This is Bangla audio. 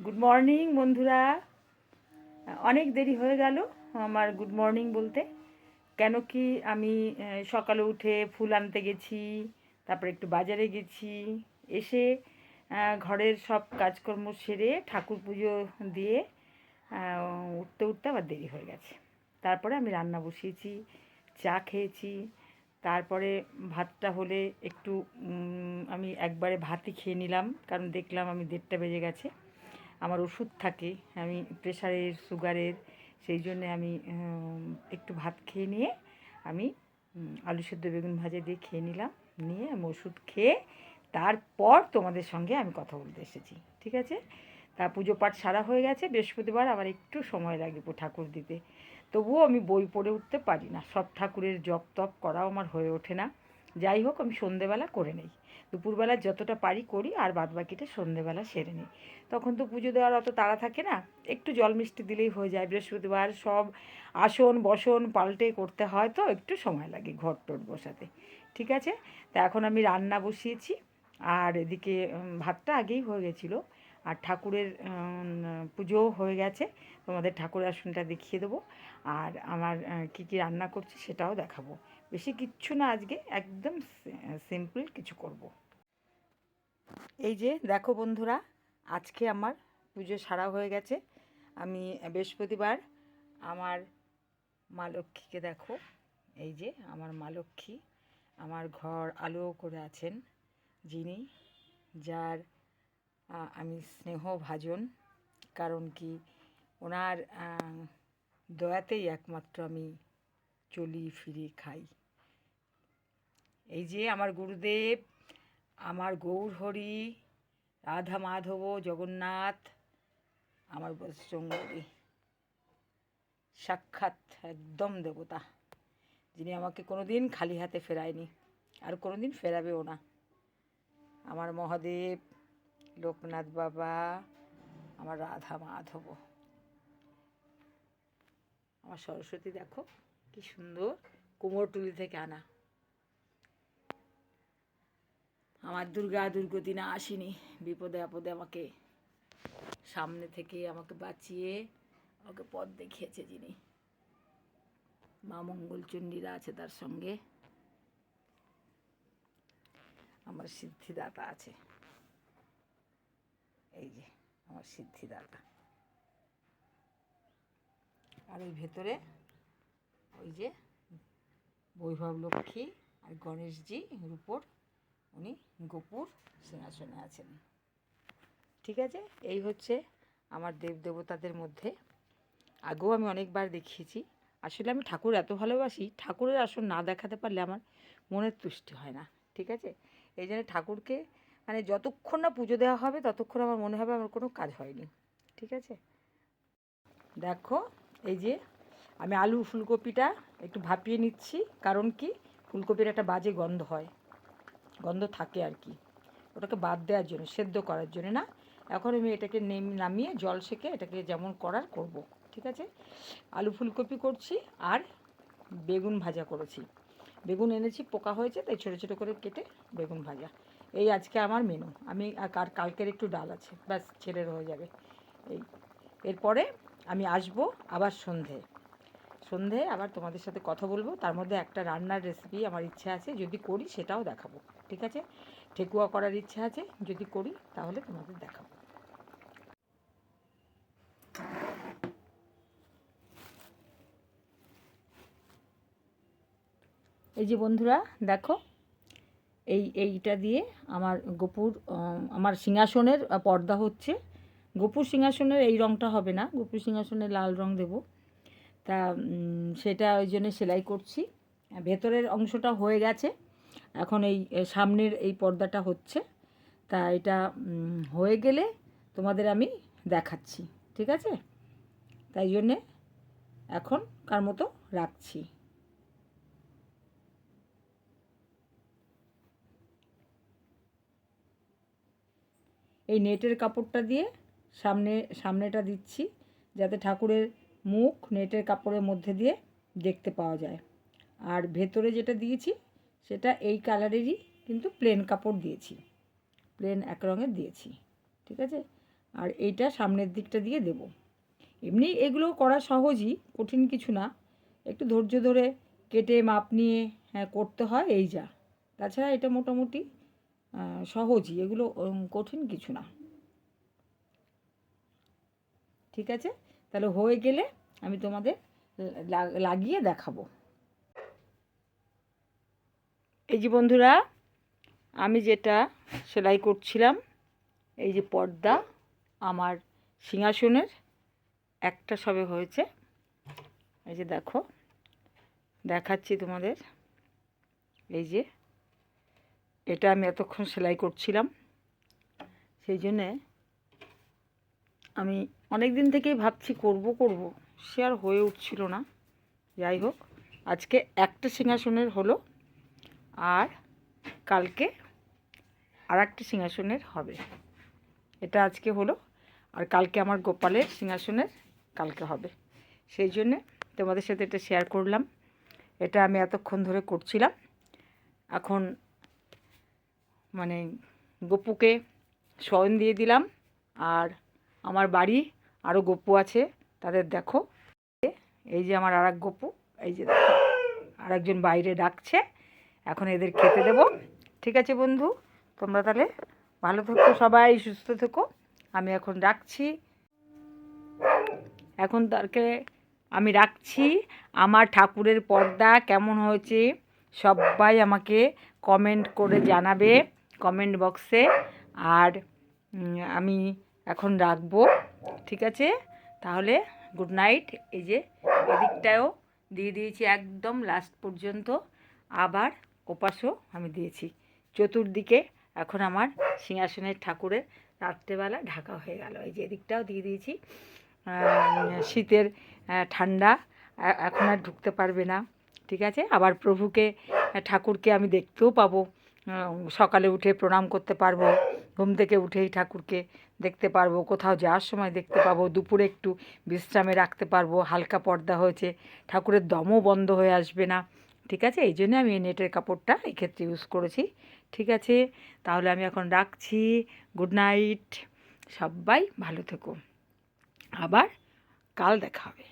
গুড মর্নিং বন্ধুরা। অনেক দেরি হয়ে গেল আমার গুড মর্নিং বলতে। কেন কি আমি সকালে উঠে ফুল আনতে গেছি, তারপরে একটু বাজারে গেছি, এসে ঘরের সব কাজকর্ম সেরে ঠাকুর পুজো দিয়ে উঠতে উঠতে আবার দেরি হয়ে গেছে। তারপরে আমি রান্না বসিয়েছি, চা খেয়েছি। তারপরে ভাতটা হলে একটু আমি একবারে ভাতই খেয়ে নিলাম, কারণ দেখলাম আমি 1:30 বেজে গেছে। আমার ওষুধ থাকে, আমি প্রেশারের, সুগারের, সেই জন্যে আমি একটু ভাত খেয়ে নিয়ে আমি আলু সেদ্ধ বেগুন ভাজা দিয়ে খেয়ে নিলাম। নিয়ে আমি ওষুধ খেয়ে তারপর তোমাদের সঙ্গে আমি কথা বলতে এসেছি, ঠিক আছে? তা পুজো পাঠ সারা হয়ে গেছে। বৃহস্পতিবার আবার একটু সময় লাগবে ঠাকুর দিতে, তবুও আমি বই পড়ে উঠতে পারি না, সব ঠাকুরের জপ তপ করাও আমার হয়ে ওঠে না। যাই হোক, আমি সন্ধেবেলা করে নেই, দুপুরবেলা যতটা পারি করি, আর বাদ বাকিটা সন্ধেবেলা সেরে নিই। তখন তো পুজো দেওয়ার অত তাড়া থাকে না, একটু জল মিষ্টি দিলেই হয়ে যায়। বৃহস্পতিবার সব আসন বসন পাল্টে করতে হয়, তো একটু সময় লাগে ঘর টর বসাতে, ঠিক আছে? তা এখন আমি রান্না বসিয়েছি, আর এদিকে ভাতটা আগেই হয়ে গেছিলো, আর ঠাকুরের পুজোও হয়ে গেছে। তোমাদের ঠাকুরের আসনটা দেখিয়ে দেবো, আর আমার কী কী রান্না করছি সেটাও দেখাবো। বেশি কিচ্ছু না, আজকে একদম সিম্পল কিছু করব। এই যে দেখো বন্ধুরা, আজকে আমার পুজো সারা হয়ে গেছে। আমি বৃহস্পতিবার আমার মা লক্ষ্মীকে দেখো, এই যে আমার মা লক্ষ্মী আমার ঘর আলো করে আছেন, যিনি, যার আমি স্নেহ ভাজন। কারণ কি, ওনার দয়াতেই একমাত্র আমি চলি ফিরি খাই। এই যে আমার গুরুদেব, আমার গৌরহরি, রাধা মাধব, জগন্নাথ, আমার বজরঙ্গবলী, সাক্ষাৎ একদম দেবতা, যিনি আমাকে কোনোদিন খালি হাতে ফেরায়নি, আর কোনোদিন ফেরাবেও না। আমার মহাদেব, লোকনাথ বাবা, আমার রাধা মাধব, আমার সরস্বতী দেখো কি সুন্দর কুমোরটুলি থেকে আনা। আমার দুর্গা দুর্গতি না আসেনি, বিপদে আপদে আমাকে সামনে থেকে আমাকে বাঁচিয়ে আমাকে পথ দেখিয়েছে যিনি। মা মঙ্গলচণ্ডীরা আছে তার সঙ্গে, আমার সিদ্ধিদাতা আছে, এই যে আমার সিদ্ধিদাতা। আর ওই ভেতরে ওই যে বৈভব লক্ষ্মী আর গণেশজি রূপোর, উনি গোপুর সিংহাসনে আছেন, ঠিক আছে? এই হচ্ছে আমার দেবদেবতাদের মধ্যে। আগেও আমি অনেকবার দেখিয়েছি। আসলে আমি ঠাকুর এত ভালোবাসি, ঠাকুরের আসন না দেখাতে পারলে আমার মনের তুষ্টি হয় না, ঠিক আছে? এই জন্য ঠাকুরকে মানে যতক্ষণ না পুজো দেওয়া হবে ততক্ষণ আমার মনে হবে আমার কোনো কাজ হয়নি, ঠিক আছে? দেখো, এই যে আমি আলু ফুলকপিটা একটু ভাপিয়ে নিচ্ছি, কারণ কি, ফুলকপির একটা বাজে গন্ধ হয়, গন্ধ থাকে আর কি, ওটাকে বাদ দেওয়ার জন্য, সেদ্ধ করার জন্য না। এখন আমি এটাকে নামিয়ে জল সেঁকে এটাকে যেমন করার করব, ঠিক আছে? আলু ফুলকপি করছি, আর বেগুন ভাজা করেছি। বেগুন এনেছি, পোকা হয়েছে, তাই ছোটো ছোটো করে কেটে বেগুন ভাজা। এই আজকে আমার মেনু। আমি আর কালকের একটু ডাল আছে, ব্যাস ছেলের হয়ে যাবে। এই এরপরে আমি আসবো আবার সন্ধে আবার তোমাদের সাথে কথা বলবো। তার মধ্যে একটা রান্নার রেসিপি আমার ইচ্ছা আছে, যদি করি সেটাও দেখাবো, ঠিক আছে? ঠেকুয়া করার ইচ্ছা আছে, যদি করি তাহলে তোমাদের দেখাবো। এই যে বন্ধুরা দেখো, এইটা দিয়ে আমার গোপুর, আমার সিংহাসনের পর্দা হচ্ছে। গোপুর সিংহাসনের এই রঙটা হবে না, গোপুর সিংহাসনে লাল রঙ দেব। তা সেটা ওই জন্য সেলাই করছি। ভেতরের অংশটা হয়ে গেছে, এখন এই সামনের এই পর্দাটা হচ্ছে। তা এটা হয়ে গেলে তোমাদের আমি দেখাচ্ছি, ঠিক আছে? তাই জন্যে এখনকার মতো রাখছি। এই নেটের কাপড়টা দিয়ে সামনেটা দিচ্ছি, যাতে ঠাকুরের মুখ নেটের কাপড়ের মধ্যে দিয়ে দেখতে পাওয়া যায়। আর ভেতরে যেটা দিয়েছি সেটা এই কালারেরই, কিন্তু প্লেন কাপড় দিয়েছি, প্লেন এক রঙের দিয়েছি, ঠিক আছে? আর এইটা সামনের দিকটা দিয়ে দেব। এমনি এগুলো করা সহজই, কঠিন কিছু না, একটু ধৈর্য ধরে কেটে মাপ নিয়ে করতে হয়, এই যা। তাছাড়া এটা মোটামুটি সহজই, এগুলো কঠিন কিছু না। ঠিক আছে, তাহলে হয়ে গেলে আমি তোমাদের লাগিয়ে দেখাবো। এই যে বন্ধুরা, আমি যেটা সেলাই করছিলাম, এই যে পর্দা আমার সিংহাসনের একটা সবে হয়েছে। এই যে দেখো, দেখাচ্ছি তোমাদের। এই যে এটা আমি এতক্ষণ সেলাই করছিলাম, সেই জন্যে আমি অনেক দিন থেকেই ভাবছি করব সে আর হয়ে উঠছিল না। যাই হোক, আজকে একটা সিংহাসনের হলো, আর কালকে আর একটা সিংহাসনের হবে। এটা আজকে হলো, আর কালকে আমার গোপালের সিংহাসনের কালকে হবে। সেই জন্যে তোমাদের সাথে এটা শেয়ার করলাম। এটা আমি এতক্ষণ ধরে করছিলাম। এখন মানে গপুকে শয়ন দিয়ে দিলাম, আর আমার বাড়ি আরও গপু আছে, তাদের দেখো, এই যে আমার আর এক গপু, এই যে দেখো আর একজন বাইরে ডাকছে, এখন এদের খেতে দেব। ঠিক আছে বন্ধু, তোমরা তাহলে ভালো থেকো, সবাই সুস্থ থেকো। আমি এখন রাখছি, এখন তাকে আমি রাখছি। আমার ঠাকুরের পর্দা কেমন হয়েছে সবাই আমাকে কমেন্ট করে জানাবে কমেন্ট বক্সে। আর আমি এখন রাখবো। ঠিক আছে, তাহলে গুড নাইট। এই যে এদিকটাও দিয়ে দিয়েছি একদম লাস্ট পর্যন্ত, আবার ওপাশও আমি দিয়েছি চতুর্দিকে। এখন আমার সিংহাসনের ঠাকুরের রাত্রেবেলা ঢাকা হয়ে গেল। এই যে এদিকটাও দিয়ে দিয়েছি। শীতের ঠান্ডা, এখন আর ঢুকতে পারবে না। ঠিক আছে, আবার প্রভুকে ঠাকুরকে আমি দেখতেও পাবো, সকালে উঠে প্রণাম করতে পারবো, ঘুম থেকে উঠেই ঠাকুরকে দেখতে পারবো, কোথাও যাওয়ার সময় দেখতে পাবো, দুপুরে একটু বিশ্রামে রাখতে পারবো, হালকা পর্দা হয়েছে, ঠাকুরের দমও বন্ধ হয়ে আসবে না। ঠিক আছে, এই জন্য আমি এই নেটের কাপড়টা এই ক্ষেত্রে ইউজ করেছি। ঠিক আছে, তাহলে আমি এখন রাখছি। গুড নাইট, সবাই ভালো থেকো, আবার কাল দেখা হবে।